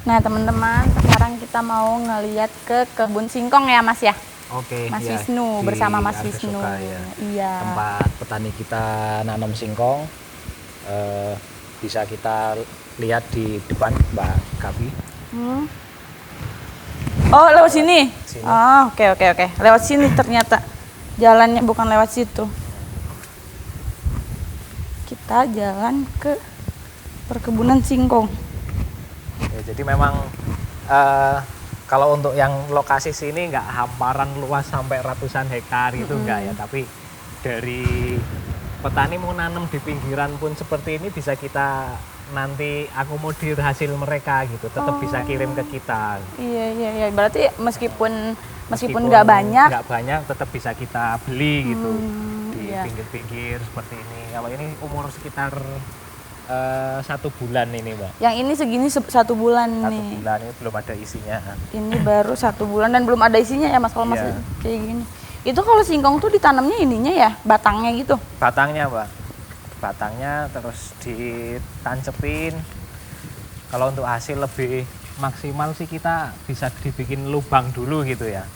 Nah teman-teman, sekarang kita mau ngeliat ke kebun singkong ya Mas ya. Oke, Mas ya, Wisnu, di bersama Mas Arga Wisnu. Soka, ya. Iya. Tempat petani kita nanam singkong. Bisa kita lihat di depan Mbak Gabi. Oh lewat sini? Sini. Oh oke. Lewat sini ternyata. Jalannya bukan lewat situ. Kita jalan ke perkebunan singkong. Ya, jadi memang kalau untuk yang lokasi sini nggak hamparan luas sampai ratusan hektar itu enggak ya, tapi dari petani mau nanam di pinggiran pun seperti ini bisa kita nanti akomodir hasil mereka gitu, tetap bisa kirim ke kita. Iya. Berarti meskipun nggak banyak, tetap bisa kita beli gitu di iya. pinggir-pinggir seperti ini. Kalau ini umur sekitar 1 bulan ini Mbak. Yang ini segini 1 bulan nih. 1 bulan ini belum ada isinya. Ini baru 1 bulan dan belum ada isinya ya Mas kalau masih kayak gini. Itu kalau singkong tuh ditanamnya ininya ya, batangnya gitu. Batangnya Mbak. Batangnya terus ditancepin. Kalau untuk hasil lebih maksimal sih kita bisa dibikin lubang dulu gitu ya.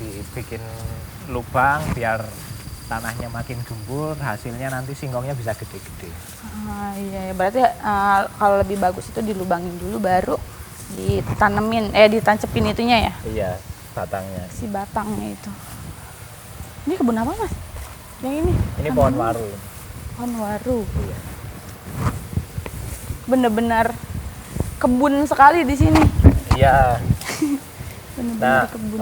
Dibikin lubang biar tanahnya makin gembur, hasilnya nanti singkongnya bisa gede-gede. Iya, berarti kalau lebih bagus itu dilubangin dulu baru ditancepin itunya ya? Iya, batangnya. Si batangnya itu. Ini kebun apa Mas? Yang ini? Ini pohon waru. Pohon waru. Iya. Bener-bener kebun sekali di sini. Iya. Bener-bener kebun.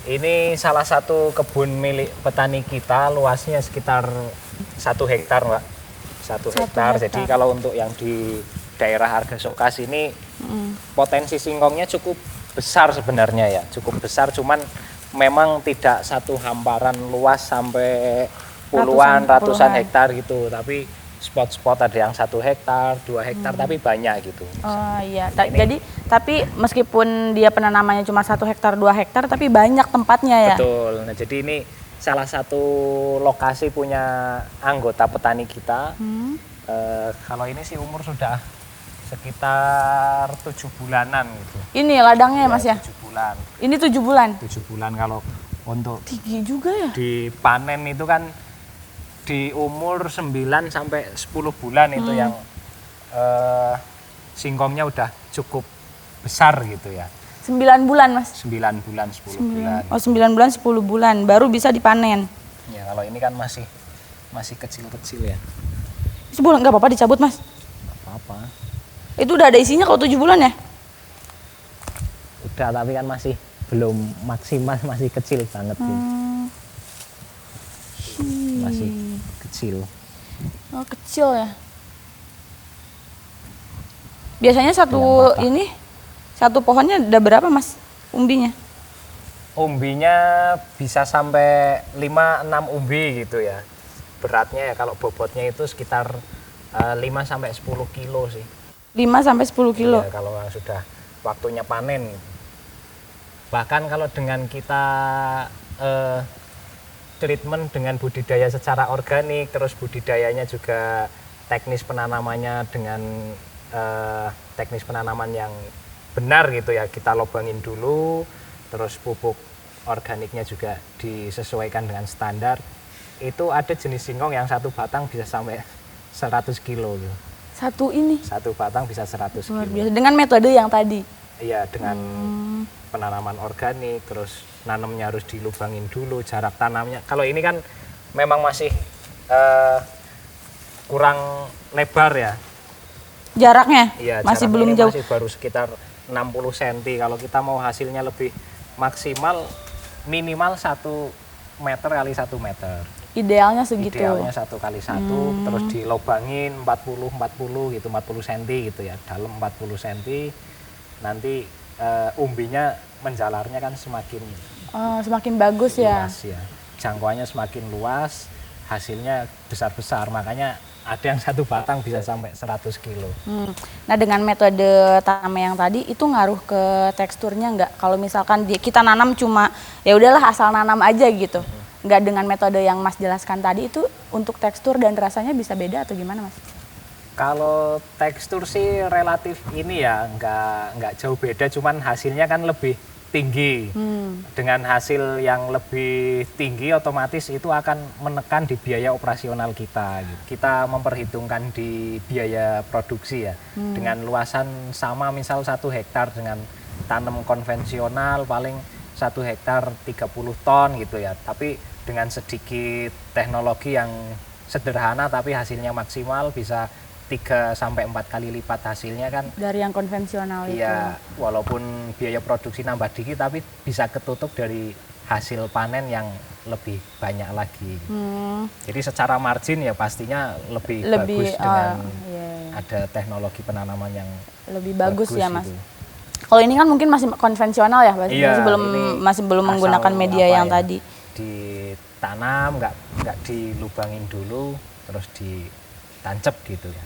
Ini salah satu kebun milik petani kita, luasnya sekitar 1 hektar, Mbak. 1 hektar. Jadi kalau untuk yang di daerah Arga Soka sini, potensi singkongnya cukup besar sebenarnya ya, cukup besar. Cuman memang tidak satu hamparan luas sampai ratusan hektar gitu. Tapi spot-spot ada yang 1 hektar, 2 hektar, tapi banyak gitu. Oh iya, jadi tapi meskipun dia penanamannya cuma 1 hektar, 2 hektar, tapi banyak tempatnya ya? Betul, nah jadi ini salah satu lokasi punya anggota petani kita. Kalau ini sih umur sudah sekitar 7 bulanan gitu. Ini ladangnya ya Mas ya? 7 bulan. Ini 7 bulan? 7 bulan kalau untuk tinggi juga ya? Dipanen itu kan di umur 9 sampai 10 bulan itu yang singkongnya udah cukup besar gitu ya. 9 bulan Mas? 9 bulan, 10 bulan. Oh 9 bulan, 10 bulan, baru bisa dipanen? Ya kalau ini kan masih kecil-kecil ya. Sebulan nggak apa-apa dicabut Mas? Nggak apa-apa. Itu udah ada isinya kalau 7 bulan ya? Udah, tapi kan masih belum maksimal, masih kecil banget gitu. Masih kecil. Oh kecil ya. Biasanya satu pohonnya ada berapa Mas umbinya? Umbinya bisa sampai 5-6 umbi gitu ya. Beratnya ya kalau bobotnya itu sekitar 5 sampai 10 kilo sih. 5 sampai 10 kilo? Ya, kalau sudah waktunya panen. Bahkan kalau dengan kita treatment dengan budidaya secara organik, terus budidayanya juga teknis penanamannya dengan teknis penanaman yang benar gitu ya, kita lobangin dulu, terus pupuk organiknya juga disesuaikan dengan standar. Itu ada jenis singkong yang 1 batang bisa sampai 100 kilo gitu. Satu batang bisa 100 luar kilo. biasa. Dengan metode yang tadi? Iya, dengan penanaman organik, terus nanamnya harus dilubangin dulu, jarak tanamnya. Kalau ini kan memang masih kurang lebar ya. Jaraknya? Iya, masih jaraknya belum ini jauh? masih baru sekitar 60 cm. Kalau kita mau hasilnya lebih maksimal, minimal 1 meter kali 1 meter. Idealnya segitu? Idealnya 1 kali 1, terus dilobangin 40 gitu, 40 cm gitu ya, dalam 40 cm. Nanti umbinya menjalarnya kan semakin bagus ya? Luas ya. Jangkauannya semakin luas, hasilnya besar-besar. Makanya ada yang 1 batang bisa sampai 100 kilo. Nah dengan metode tanam yang tadi itu ngaruh ke teksturnya nggak? Kalau misalkan kita nanam cuma ya udahlah asal nanam aja gitu, nggak dengan metode yang Mas jelaskan tadi, itu untuk tekstur dan rasanya bisa beda atau gimana Mas? Kalau tekstur sih relatif ini ya nggak jauh beda, cuman hasilnya kan lebih tinggi. Dengan hasil yang lebih tinggi otomatis itu akan menekan di biaya operasional kita. Kita memperhitungkan di biaya produksi ya. Dengan luasan sama misal 1 hektar dengan tanam konvensional paling 1 hektar 30 ton gitu ya. Tapi dengan sedikit teknologi yang sederhana tapi hasilnya maksimal bisa 3 sampai 4 kali lipat hasilnya kan dari yang konvensional itu. Iya, walaupun biaya produksi nambah dikit tapi bisa ketutup dari hasil panen yang lebih banyak lagi. Jadi secara margin ya pastinya lebih bagus dengan ada teknologi penanaman yang lebih bagus ya Mas. Gitu. Kalau ini kan mungkin masih konvensional ya, masih belum menggunakan media yang tadi. Ditanam, nggak dilubangin dulu, terus ditancap gitu ya.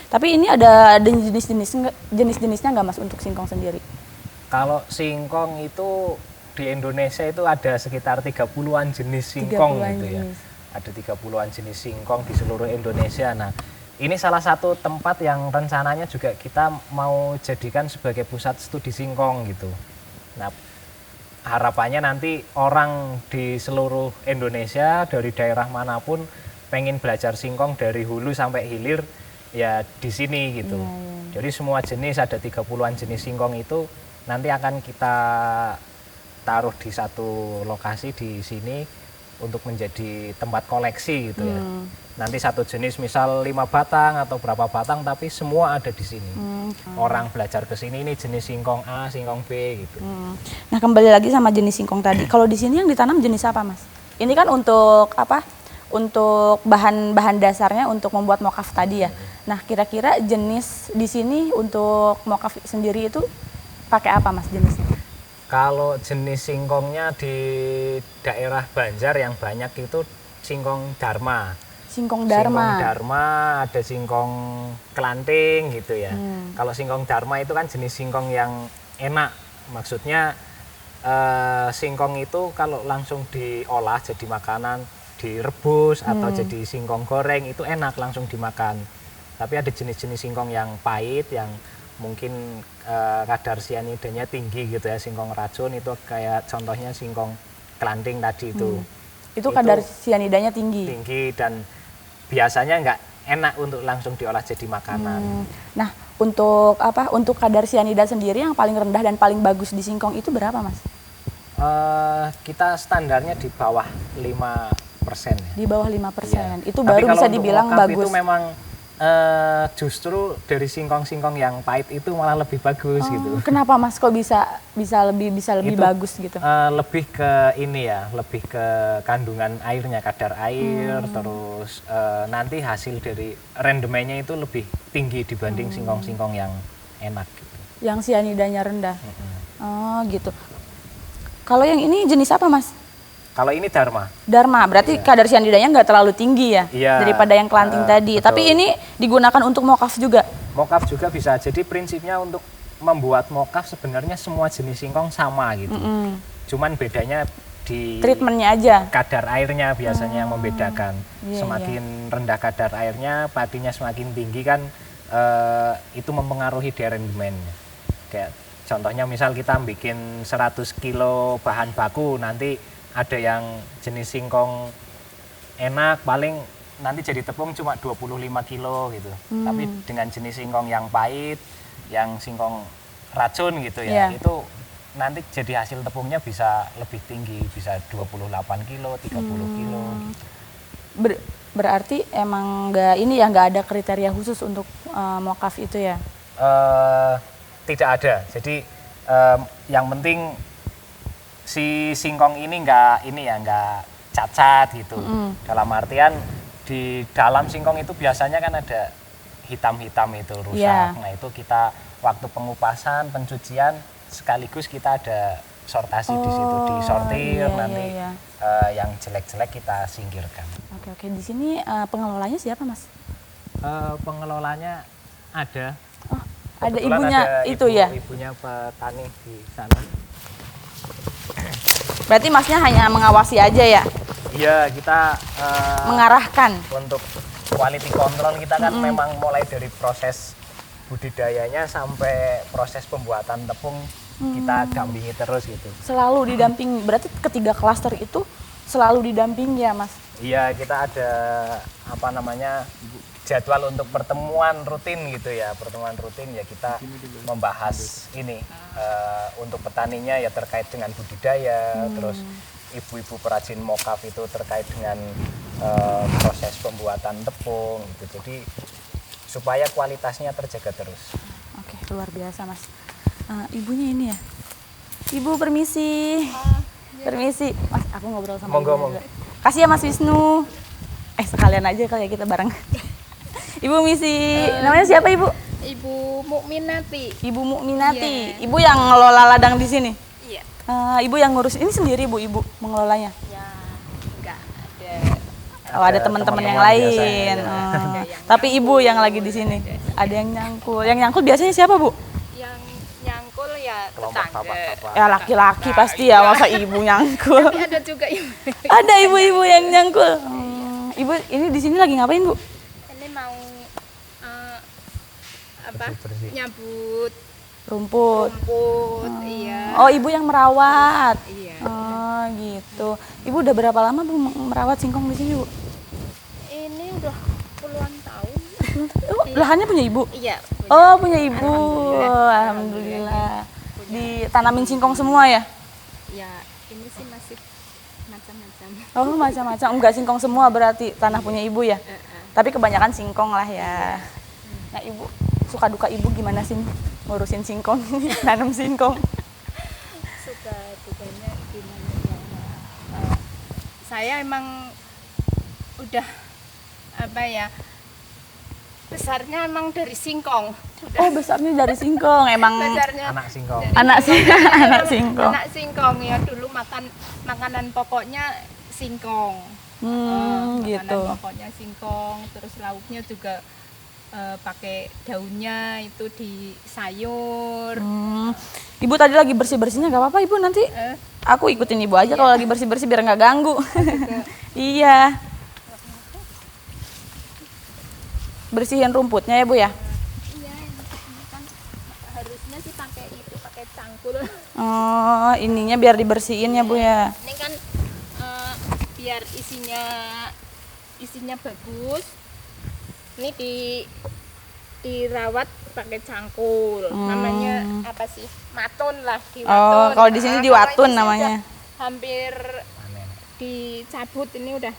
Tapi ini ada jenis-jenisnya nggak Mas untuk singkong sendiri? Kalau singkong itu di Indonesia itu ada sekitar 30-an jenis singkong gitu ya. Ada 30-an jenis singkong di seluruh Indonesia. Nah, ini salah satu tempat yang rencananya juga kita mau jadikan sebagai pusat studi singkong gitu. Nah, harapannya nanti orang di seluruh Indonesia dari daerah manapun pengen belajar singkong dari hulu sampai hilir ya di sini gitu. Jadi semua jenis ada 30-an jenis singkong itu nanti akan kita taruh di satu lokasi di sini untuk menjadi tempat koleksi gitu ya. Nanti satu jenis misal 5 batang atau berapa batang tapi semua ada di sini. Orang belajar ke sini ini jenis singkong A, singkong B gitu. Nah, kembali lagi sama jenis singkong tadi. Kalau di sini yang ditanam jenis apa, Mas? Ini kan untuk apa? Untuk bahan-bahan dasarnya untuk membuat mokaf tadi ya. Nah, kira-kira jenis di sini untuk mokaf sendiri itu pakai apa, Mas, jenisnya? Kalau jenis singkongnya di daerah Banjar yang banyak itu singkong Dharma. Singkong Dharma. Singkong Dharma, ada singkong Kelanting gitu ya. Kalau singkong Dharma itu kan jenis singkong yang enak. Maksudnya singkong itu kalau langsung diolah jadi makanan, direbus atau jadi singkong goreng itu enak langsung dimakan. Tapi ada jenis-jenis singkong yang pahit, yang mungkin kadar sianidanya tinggi gitu ya, singkong racun itu kayak contohnya singkong Kelanting tadi itu. Itu kadar sianidanya tinggi. Tinggi dan biasanya nggak enak untuk langsung diolah jadi makanan. Nah, untuk apa? Untuk kadar sianida sendiri yang paling rendah dan paling bagus di singkong itu berapa, Mas? Kita standarnya di bawah 5% ya. Di bawah 5%. Iya. Itu baru bisa dibilang bagus. Itu memang justru dari singkong-singkong yang pahit itu malah lebih bagus gitu. Kenapa Mas kok bisa lebih itu, bagus gitu? Lebih ke ini ya, lebih ke kandungan airnya, kadar air, terus nanti hasil dari rendemennya itu lebih tinggi dibanding singkong-singkong yang enak gitu. Yang sianidanya rendah. Oh, gitu. Kalau yang ini jenis apa, Mas? Kalau ini Dharma. Dharma, berarti kadar sianidanya nggak terlalu tinggi ya, daripada yang Kelanting tadi. Betul. Tapi ini digunakan untuk mokaf juga? Mokaf juga bisa. Jadi prinsipnya untuk membuat mokaf sebenarnya semua jenis singkong sama gitu. Cuman bedanya di treatmentnya aja. Kadar airnya biasanya yang membedakan. Semakin rendah kadar airnya, padinya semakin tinggi kan itu mempengaruhi di rendemennya. Kayak contohnya misal kita bikin 100 kilo bahan baku, nanti ada yang jenis singkong enak paling nanti jadi tepung cuma 25 kilo gitu. Tapi dengan jenis singkong yang pahit, yang singkong racun gitu ya, itu nanti jadi hasil tepungnya bisa lebih tinggi, bisa 28 kilo, 30 kilo gitu. Berarti emang nggak ada kriteria khusus untuk mokaf itu ya? Tidak ada. Jadi yang penting si singkong ini nggak cacat gitu. Dalam artian di dalam singkong itu biasanya kan ada hitam-hitam itu rusak. Nah itu kita waktu pengupasan, pencucian sekaligus kita ada sortasi di situ, disortir nanti yang jelek-jelek kita singkirkan. Oke. Di sini pengelolanya siapa, Mas? Pengelolanya ada. Oh, ada ibunya itu ya? Ibunya petani di sana. Berarti Masnya hanya mengawasi aja ya? Iya, kita mengarahkan. Untuk quality control kita kan memang mulai dari proses budidayanya sampai proses pembuatan tepung kita dampingi terus gitu. Selalu didampingi. Berarti ketiga klaster itu selalu didampingi ya, Mas? Iya, kita ada apa namanya jadwal untuk pertemuan rutin gitu ya. Pertemuan rutin ya kita membahas ini untuk petaninya ya terkait dengan budidaya, terus ibu-ibu perajin mokaf itu terkait dengan proses pembuatan tepung gitu. Jadi supaya kualitasnya terjaga terus. Oke, luar biasa, Mas. Ibunya ini ya. Ibu permisi. Permisi. Mas, aku ngobrol sama Monggo, ibunya monggo. juga. Kasih ya Mas Wisnu. Sekalian aja kali ya kita bareng. Ibu misi. Namanya siapa, Ibu? Ibu Mukminati. Ibu Mukminati. Iya. Ibu yang ngelola ladang di sini. Iya. Ibu yang ngurus ini sendiri, Bu, Ibu mengelolanya. Ya, enggak ada. Oh, ada teman-teman yang teman-teman lain. biasanya, ya. Oh. Tapi Ibu yang lagi di sini. Ada yang nyangkul. Yang nyangkul biasanya siapa, Bu? Yang nyangkul ya Kelompok tetangga. bapak-bapak. Ya laki-laki pasti ya, masa ibu nyangkul. Tapi ada juga ibu. Ada ibu-ibu yang nyangkul. Ibu ini di sini lagi ngapain, Bu? Ini mau apa? Bersih-bersih. Nyabut Rumput. rumput, iya. Oh, ibu yang merawat. Iya. Oh, gitu. Ibu udah berapa lama Bu merawat singkong di sini, Bu? Ini udah puluhan tahun. Oh, lahannya punya ibu? Iya. Oh, punya ibu. Alhamdulillah. Alhamdulillah. Ditanamin singkong semua ya? Ya, ini sih masih macam-macam. Oh, macam-macam. Enggak singkong semua berarti tanah punya ibu ya? Tapi kebanyakan singkong lah ya. Nah, Ibu, suka duka Ibu gimana sih ngurusin singkong ini, nanam singkong? Suka dukanya gimana ya? Saya emang udah apa ya? Besarnya emang dari singkong. Oh, besarnya dari singkong. Emang Besarnya Anak singkong. anak anak singkong. Anak singkong ya, dulu makanan pokoknya singkong. Makanan Gitu. pokoknya singkong, terus lauknya juga pakai daunnya itu di sayur. Ibu tadi lagi bersih-bersihnya gak apa-apa, Ibu, nanti aku ikutin Ibu aja kalau lagi bersih-bersih biar nggak ganggu. Iya. Bersihin rumputnya ya, Bu ya? Iya, ini kan harusnya sih pakai itu, pakai cangkul. Oh, ininya biar dibersihin ya, Bu ya. Ini kan biar isinya bagus. Ini dirawat pakai cangkul. Namanya apa sih? Matun lah, diwatun. Oh, kalau di sini Nah, diwatun kalau ini sih namanya. udah hampir Panen. dicabut, ini udah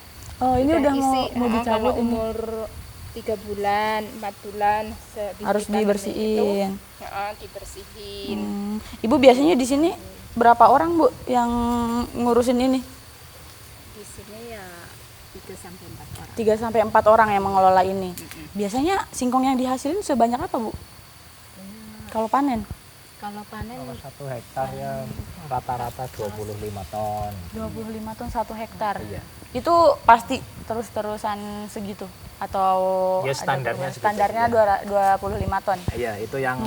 Oh, ini udah isi. mau Kalau dicabut ini. umur 3 bulan, 4 bulan Harus dibersihin. dibersihin. Ibu biasanya di sini berapa orang, Bu, yang ngurusin ini? Di sini ya 3 sampai 4 orang. 3 sampai 4 orang yang mengelola ini. Biasanya singkong yang dihasilin sebanyak apa, Bu? Kalau panen? Kalau panen Kalau 1 hektar ya rata-rata 25 ton. 25 ton 1 hektar. Iya. Itu pasti terus-terusan segitu atau Ya, ada standarnya perubahan? segitu, Standarnya ya. 25 ton. Iya, itu yang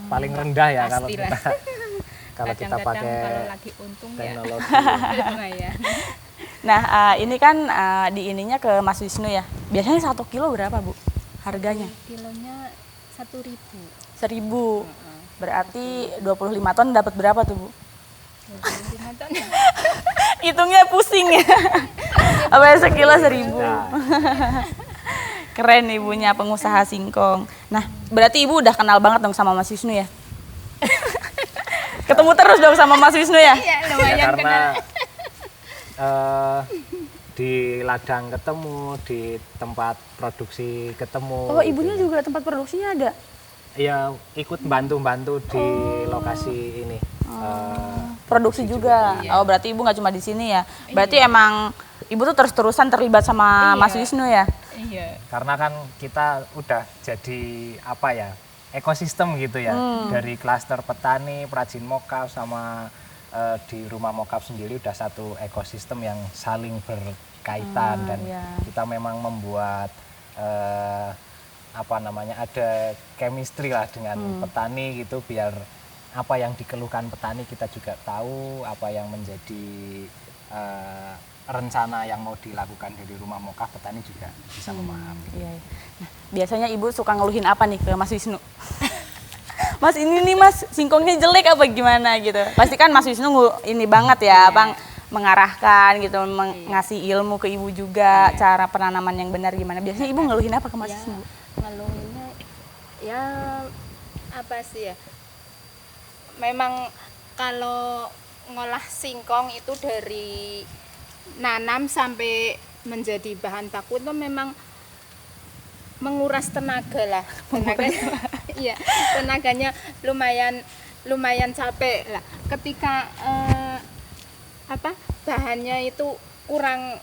paling rendah ya kalau Pastilah. kita kalau kita kadang-kadang pakai kalau lagi untung teknologi. ya lumayan. Nah, ini kan di ininya ke Mas Wisnu ya. Biasanya 1 kilo berapa, Bu? Harganya? Kilonya 1.000. 1.000. Berarti 25 ton dapat berapa tuh, Bu? 25 ton. Hitungnya pusing ya. Apa ya, sekilo 1.000. Nah, Keren ibunya pengusaha singkong. Nah, berarti Ibu udah kenal banget dong sama Mas Wisnu ya? Ketemu terus dong sama Mas Wisnu ya? Iya, ya lumayan karena kenal. di ladang ketemu, di tempat produksi ketemu. Oh, ibunya juga tempat produksinya ada? Ya ikut bantu-bantu di lokasi ini. Produksi juga. Iya. Oh, berarti Ibu nggak cuma di sini ya? Berarti emang Ibu tuh terus-terusan terlibat sama Iya. Mas Wisnu ya? Iya. Karena kan kita udah jadi apa ya, ekosistem gitu ya, dari klaster petani, perajin mokaf sama di rumah mokaf sendiri udah satu ekosistem yang saling berkaitan dan iya. kita memang membuat apa namanya, ada chemistry lah dengan petani gitu, biar apa yang dikeluhkan petani kita juga tahu, apa yang menjadi rencana yang mau dilakukan dari Rumah Mokaf Petani juga bisa memahami. Iya, iya. Nah, biasanya Ibu suka ngeluhin apa nih ke Mas Wisnu? Mas ini nih Mas singkongnya jelek apa gimana gitu. Pasti kan Mas Wisnu ini banget ya, Bang, mengarahkan gitu, ngasih ilmu ke Ibu juga, cara penanaman yang benar gimana. Biasanya Ibu ngeluhin apa ke Mas Ya, Wisnu? ngeluhinnya ya apa sih ya? Memang kalau ngolah singkong itu dari nanam sampai menjadi bahan baku itu memang menguras tenaga lah. Tenaganya, iya, tenaganya lumayan capek lah. Ketika bahannya itu kurang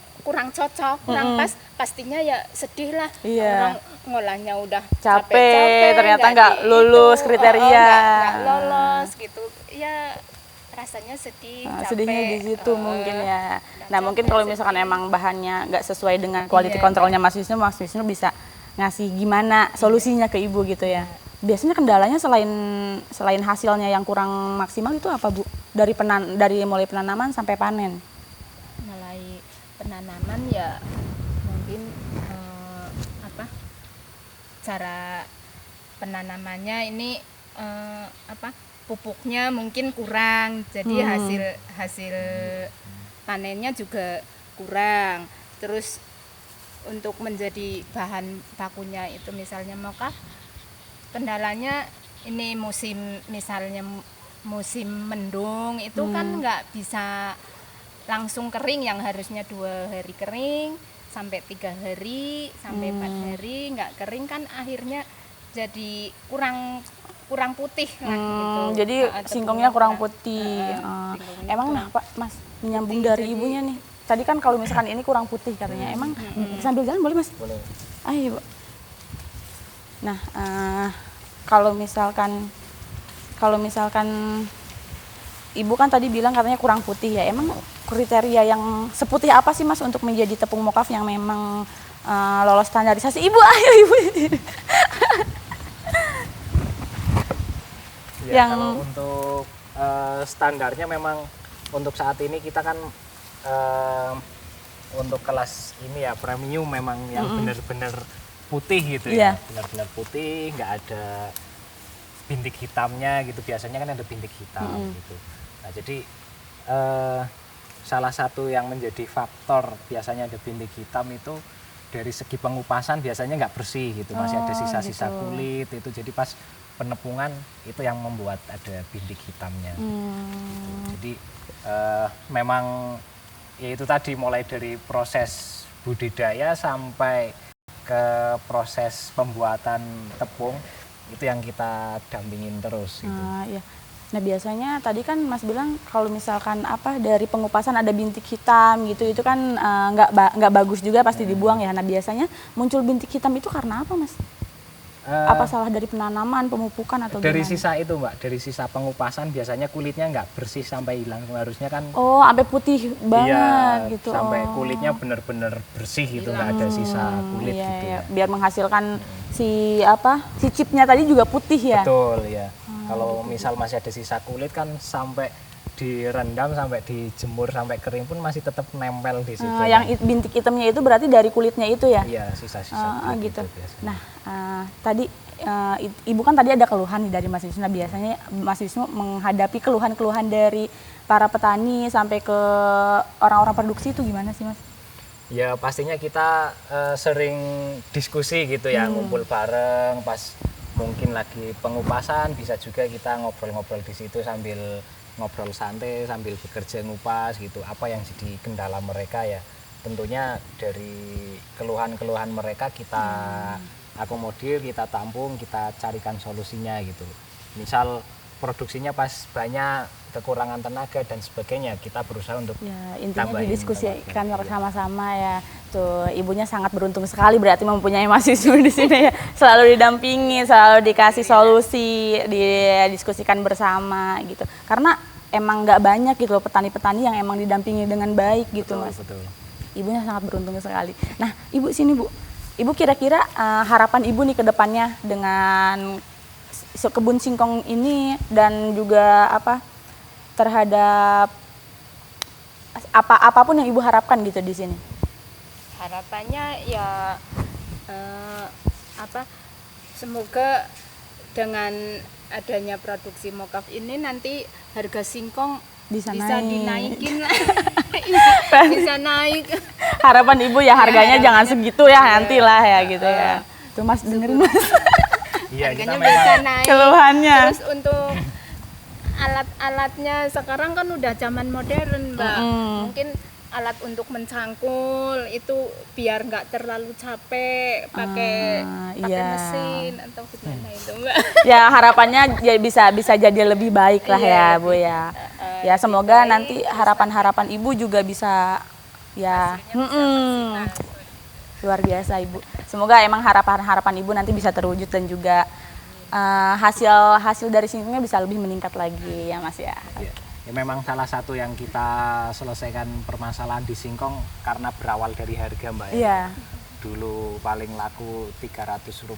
cocok, kurang pas, pastinya ya sedih lah. Iya. Orang ngolahnya udah Capek, ternyata nggak lulus kriteria. nggak lolos gitu. Ya rasanya sedih, Nah, capek. sedihnya di situ mungkin ya. Nah, capek, mungkin kalau misalkan sedih. emang bahannya nggak sesuai dengan quality Iya. controlnya Mas Wisnu bisa ngasih gimana solusinya ke Ibu gitu ya. Biasanya kendalanya selain hasilnya yang kurang maksimal itu apa, Bu? Dari mulai penanaman sampai panen. Mulai penanaman ya mungkin cara penanamannya ini pupuknya mungkin kurang, jadi hasil panennya juga kurang. Terus untuk menjadi bahan bakunya itu misalnya mokaf, kendalanya ini misalnya musim mendung itu kan nggak bisa langsung kering, yang harusnya 2 hari kering sampai 3 hari sampai 4 hari nggak kering, kan akhirnya jadi kurang putih lah gitu. Jadi singkongnya kurang putih. singkongnya Emang kurang Pak Mas menyambung putih, dari jadi- ibunya nih. Tadi kan kalau misalkan ini kurang putih katanya. Emang sambil jalan boleh Mas? Boleh. Ayo. Nah, kalau misalkan Ibu kan tadi bilang katanya kurang putih ya. Emang kriteria yang seputih apa sih Mas untuk menjadi tepung mokaf yang memang lolos standarisasi? Ibu, ayo Ibu. Ya, Yang- kalau untuk standarnya memang untuk saat ini kita kan untuk kelas ini ya premium memang yang benar-benar putih gitu Iya. ya, benar-benar putih, nggak ada bintik hitamnya gitu. Biasanya kan ada bintik hitam gitu. Nah, jadi salah satu yang menjadi faktor biasanya ada bintik hitam itu dari segi pengupasan biasanya nggak bersih gitu, masih ada sisa-sisa gitu. kulit itu. Jadi pas penepungan itu yang membuat ada bintik hitamnya. Jadi memang ya itu tadi, mulai dari proses budidaya sampai ke proses pembuatan tepung itu yang kita dampingin terus gitu. Iya. Nah biasanya tadi kan Mas bilang kalau misalkan dari pengupasan ada bintik hitam gitu, itu kan nggak bagus juga, pasti dibuang ya. Nah biasanya muncul bintik hitam itu karena apa Mas? Apa salah dari penanaman, pemupukan atau Dari gimana? sisa itu Mbak, dari sisa pengupasan biasanya kulitnya nggak bersih sampai hilang. Harusnya kan Oh, sampai putih banget gitu. sampai Oh. kulitnya benar-benar bersih gitu, nggak ada sisa kulit Iya, gitu iya. ya. Biar menghasilkan si chipnya tadi juga putih ya. Betul ya. Kalau misal masih ada sisa kulit kan sampai direndam, sampai dijemur, sampai kering pun masih tetap nempel di situ. Yang bintik hitamnya itu berarti dari kulitnya itu ya? Iya, sisa-sisa kulit Gitu. itu biasanya. Nah, tadi Ibu kan tadi ada keluhan nih dari Mas Wisnu. Nah, biasanya Mas Wisnu menghadapi keluhan-keluhan dari para petani sampai ke orang-orang produksi itu gimana sih Mas? Ya pastinya kita sering diskusi gitu ya, ngumpul bareng pas mungkin lagi pengupasan, bisa juga kita ngobrol-ngobrol di situ sambil ngobrol santai, sambil bekerja ngupas gitu. Apa yang jadi kendala mereka ya, tentunya dari keluhan-keluhan mereka kita akomodir, kita tampung, kita carikan solusinya gitu. Misal produksinya pas banyak kekurangan tenaga dan sebagainya, kita berusaha untuk Ya, intinya tambahin didiskusikan tenaga. sama-sama ya. Tuh, ibunya sangat beruntung sekali berarti mempunyai Mas Wisnu di sini ya. Selalu didampingi, selalu dikasih solusi, didiskusikan bersama gitu. Karena emang nggak banyak gitu loh petani-petani yang emang didampingi dengan baik gitu, Betul, Mas. betul. Ibunya sangat beruntung sekali. Nah, Ibu sini, Bu. Ibu kira-kira harapan Ibu nih ke depannya dengan kebun singkong ini dan juga terhadap apapun yang Ibu harapkan gitu di sini. Harapannya ya semoga dengan adanya produksi mokaf ini nanti harga singkong Bisa bisa naik. dinaikin lah. Bisa naik. Harapan Ibu ya harganya Ya, jangan segitu ya, iya. nantilah ya gitu ya. Tuh Mas dengerin Mas Iya, kita Harganya memang bisa naik. keluhannya. Terus untuk alat-alatnya sekarang kan udah zaman modern, Mbak. Mungkin alat untuk mencangkul itu biar nggak terlalu capek pakai iya. mesin atau gimana itu, Mbak. Ya harapannya ya bisa jadi lebih baik lah Iya, ya Bu ya. Ya lebih semoga baik, nanti harapan-harapan Ibu juga bisa ya luar biasa Ibu. Semoga emang harapan-harapan Ibu nanti bisa terwujud dan juga hasil dari singkongnya bisa lebih meningkat lagi ya Mas ya. Ya, ya memang salah satu yang kita selesaikan permasalahan di singkong karena berawal dari harga Mbak ya. Iya. Dulu paling laku Rp300,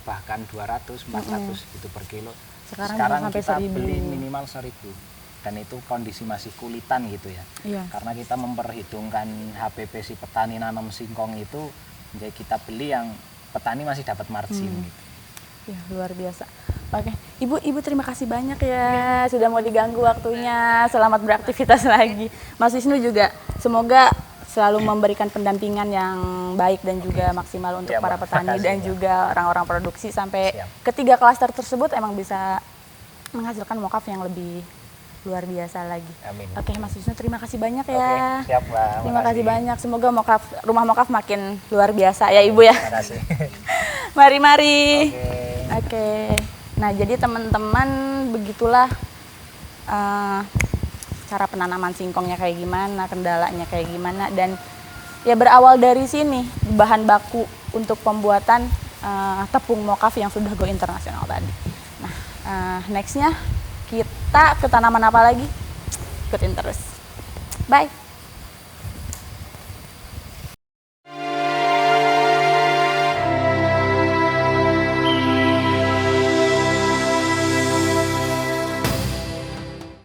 bahkan 200, 400 gitu per kilo. Sekarang sampai kita 1.000. beli minimal 1.000. Dan itu kondisi masih kulitan gitu ya. Iya. Karena kita memperhitungkan HPP si petani nanam singkong itu, jadi kita beli yang petani masih dapat margin gitu. Ya luar biasa. Oke, Ibu terima kasih banyak ya sudah mau diganggu waktunya. Selamat beraktivitas lagi. Mas Wisnu juga semoga selalu memberikan pendampingan yang baik dan juga maksimal untuk Ya, para Mbak. petani Makasih, dan Mbak. juga orang-orang produksi sampai Siap. ketiga klaster tersebut emang bisa menghasilkan mokaf yang lebih luar biasa lagi. Amin. Oke, Mas Wisnu terima kasih banyak Oke, ya. siap Mbak. Terima kasih Makasih. banyak. Semoga rumah mokaf makin luar biasa ya Ibu ya. Terima kasih. Mari. Oke. Oke, nah jadi teman-teman begitulah cara penanaman singkongnya kayak gimana, kendalanya kayak gimana, dan ya berawal dari sini bahan baku untuk pembuatan tepung mokaf yang sudah go internasional tadi. Nah, nextnya kita ke tanaman apa lagi? Ikutin terus. Bye.